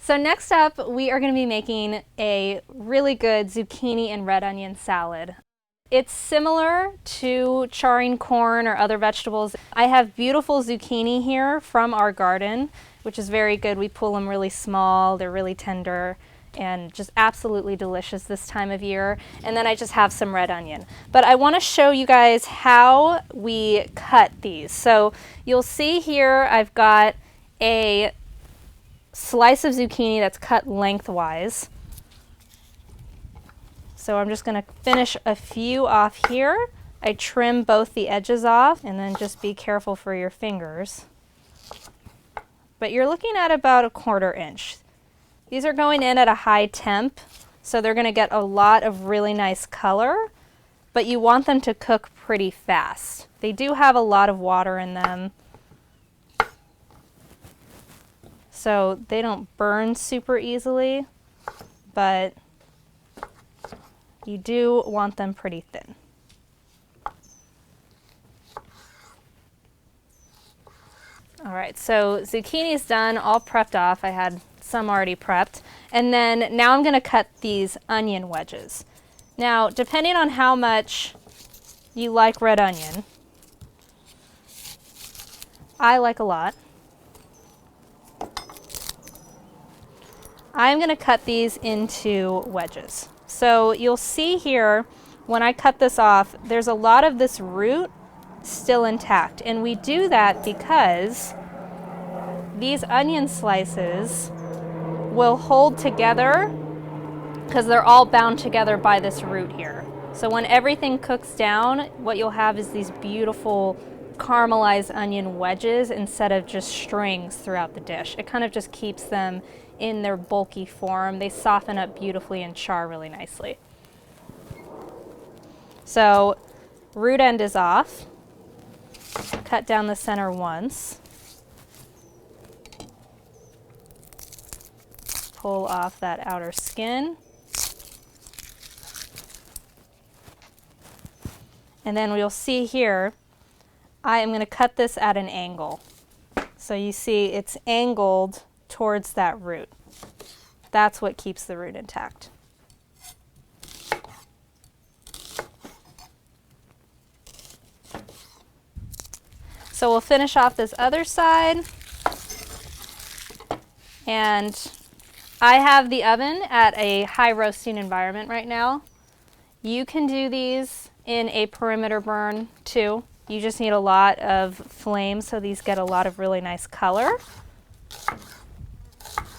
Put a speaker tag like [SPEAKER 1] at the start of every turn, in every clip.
[SPEAKER 1] So next up, we are going to be making a really good zucchini and red onion salad. It's similar to charring corn or other vegetables. I have beautiful zucchini here from our garden, which is very good. We pull them really small, they're really tender, and just absolutely delicious this time of year. And then I just have some red onion. But I want to show you guys how we cut these. So you'll see here I've got a slice of zucchini that's cut lengthwise. So I'm just going to finish a few off here. I trim both the edges off, and then just be careful for your fingers. But you're looking at about 1/4 inch. These are going in at a high temp, so they're going to get a lot of really nice color, but you want them to cook pretty fast. They do have a lot of water in them, so they don't burn super easily, but you do want them pretty thin. All right, so zucchini is done, all prepped off. I had some already prepped. And then now I'm gonna cut these onion wedges. Now, depending on how much you like red onion, I like a lot. I'm going to cut these into wedges. So you'll see here when I cut this off, there's a lot of this root still intact. And we do that because these onion slices will hold together because they're all bound together by this root here. So when everything cooks down, what you'll have is these beautiful caramelized onion wedges instead of just strings throughout the dish. It kind of just keeps them in their bulky form. They soften up beautifully and char really nicely. So root end is off. Cut down the center once. Pull off that outer skin. And then we'll see here, I am going to cut this at an angle. So you see it's angled towards that root. That's what keeps the root intact. So we'll finish off this other side. And I have the oven at a high roasting environment right now. You can do these in a perimeter burn too. You just need a lot of flame so these get a lot of really nice color.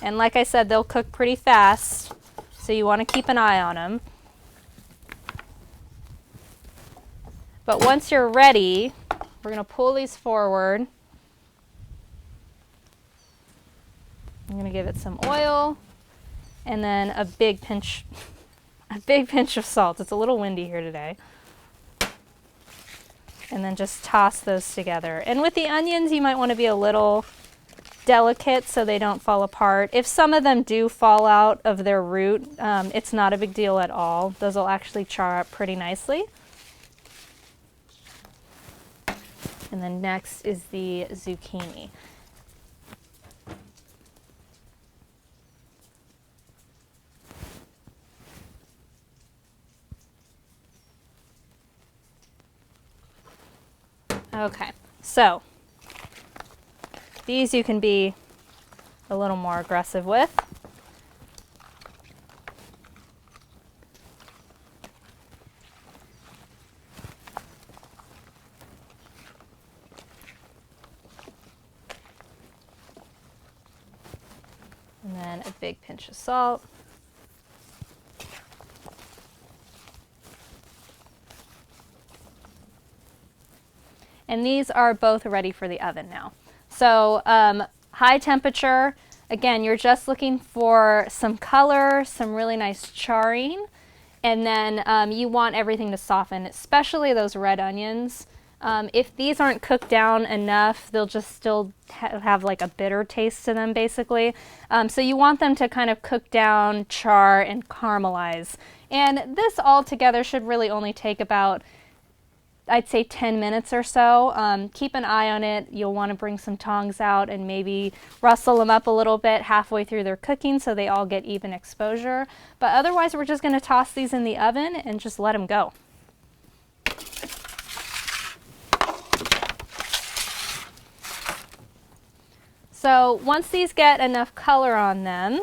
[SPEAKER 1] And like I said, they'll cook pretty fast, so you want to keep an eye on them. But once you're ready, we're going to pull these forward. I'm going to give it some oil and then a big pinch of salt. It's a little windy here today. And then just toss those together. And with the onions, you might want to be a little delicate so they don't fall apart. If some of them do fall out of their root, it's not a big deal at all. Those will actually char up pretty nicely. And then next is the zucchini. Okay, so these you can be a little more aggressive with. And then a big pinch of salt. And these are both ready for the oven now. So high temperature, again, you're just looking for some color, some really nice charring, and then you want everything to soften, especially those red onions. If these aren't cooked down enough, they'll just still have like a bitter taste to them, basically. So you want them to kind of cook down, char, and caramelize. And this all together should really only take about I'd say 10 minutes or so. Keep an eye on it. You'll want to bring some tongs out and maybe rustle them up a little bit halfway through their cooking so they all get even exposure. But otherwise, we're just going to toss these in the oven and just let them go. So once these get enough color on them,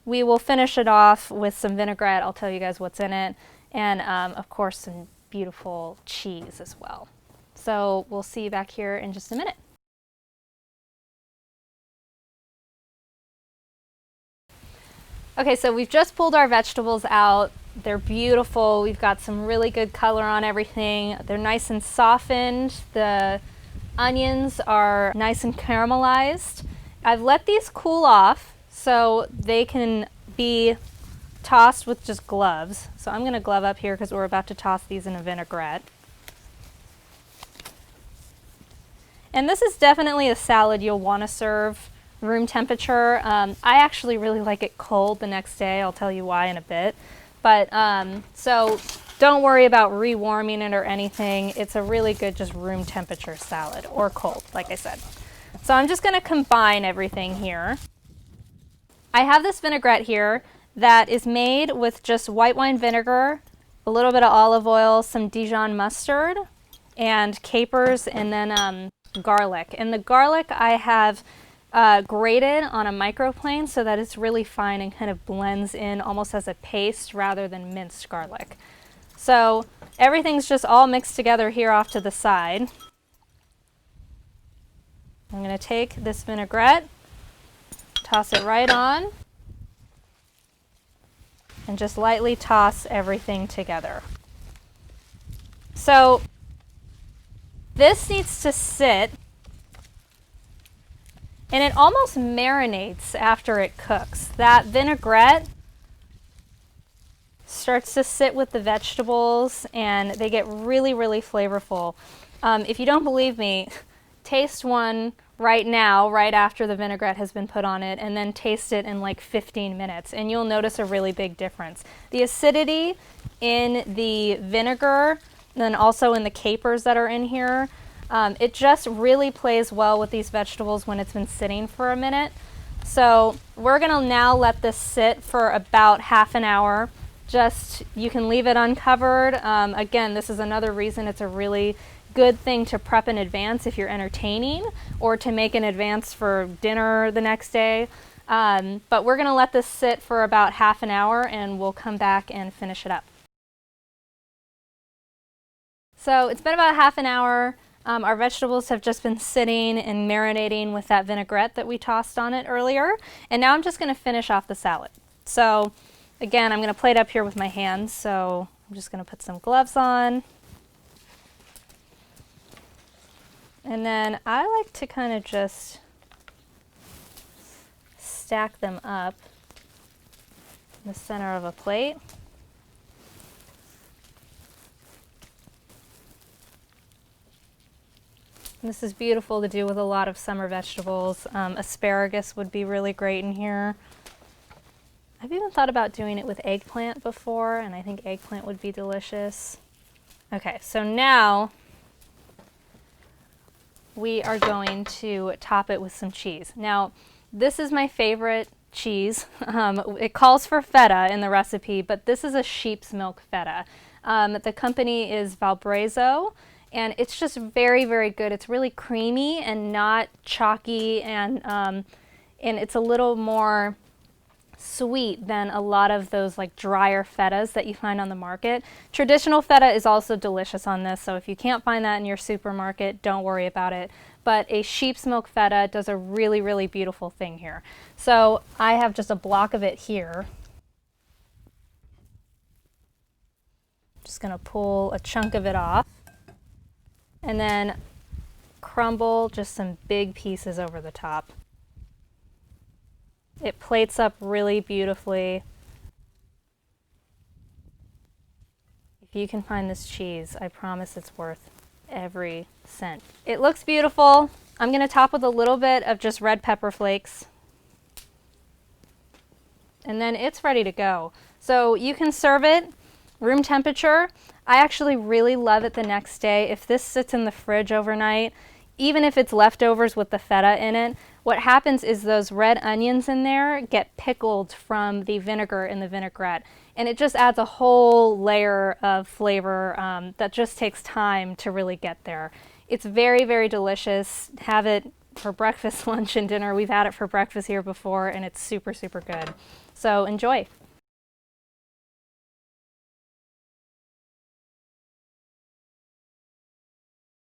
[SPEAKER 1] we will finish it off with some vinaigrette. I'll tell you guys what's in it. And of course, some beautiful cheese as well. So we'll see you back here in just a minute. Okay, so we've just pulled our vegetables out. They're beautiful. We've got some really good color on everything. They're nice and softened. The onions are nice and caramelized. I've let these cool off so they can be tossed with just gloves. So I'm going to glove up here because we're about to toss these in a vinaigrette. And this is definitely a salad you'll want to serve room temperature. I actually really like it cold the next day. I'll tell you why in a bit. But so don't worry about rewarming it or anything. It's a really good just room temperature salad, or cold, like I said. So I'm just going to combine everything here. I have this vinaigrette here that is made with just white wine vinegar, a little bit of olive oil, some Dijon mustard, and capers, and then garlic. And the garlic I have grated on a microplane so that it's really fine and kind of blends in almost as a paste rather than minced garlic. So everything's just all mixed together here off to the side. I'm going to take this vinaigrette, toss it right on, and just lightly toss everything together. So this needs to sit, and it almost marinates after it cooks. That vinaigrette starts to sit with the vegetables and they get really, really flavorful. If you don't believe me, taste one right now, right after the vinaigrette has been put on it, and then taste it in like 15 minutes, and you'll notice a really big difference. The acidity in the vinegar, and then also in the capers that are in here, it just really plays well with these vegetables when it's been sitting for a minute. So we're gonna now let this sit for about half an hour. Just, you can leave it uncovered. Again, this is another reason it's a really good thing to prep in advance if you're entertaining, or to make in advance for dinner the next day. But we're going to let this sit for about half an hour and we'll come back and finish it up. So it's been about half an hour. Our vegetables have just been sitting and marinating with that vinaigrette that we tossed on it earlier. And now I'm just going to finish off the salad. So again, I'm going to plate up here with my hands. So I'm just going to put some gloves on. And then I like to kind of just stack them up in the center of a plate. And this is beautiful to do with a lot of summer vegetables. Asparagus would be really great in here. I've even thought about doing it with eggplant before, and I think eggplant would be delicious. Okay, so now we are going to top it with some cheese. Now, this is my favorite cheese. It calls for feta in the recipe, but this is a sheep's milk feta. The company is Valbrezzo, and it's just very, very good. It's really creamy and not chalky, and it's a little more sweet than a lot of those like drier fetas that you find on the market. Traditional feta is also delicious on this, so if you can't find that in your supermarket, don't worry about it. But a sheep's milk feta does a really, really beautiful thing here. So I have just a block of it here. Just gonna pull a chunk of it off and then crumble just some big pieces over the top. It plates up really beautifully. If you can find this cheese, I promise it's worth every cent. It looks beautiful. I'm going to top with a little bit of just red pepper flakes. And then it's ready to go. So you can serve it room temperature. I actually really love it the next day. If this sits in the fridge overnight, even if it's leftovers with the feta in it, what happens is those red onions in there get pickled from the vinegar in the vinaigrette. And it just adds a whole layer of flavor that just takes time to really get there. It's very, very delicious. Have it for breakfast, lunch, and dinner. We've had it for breakfast here before, and it's super, super good. So enjoy.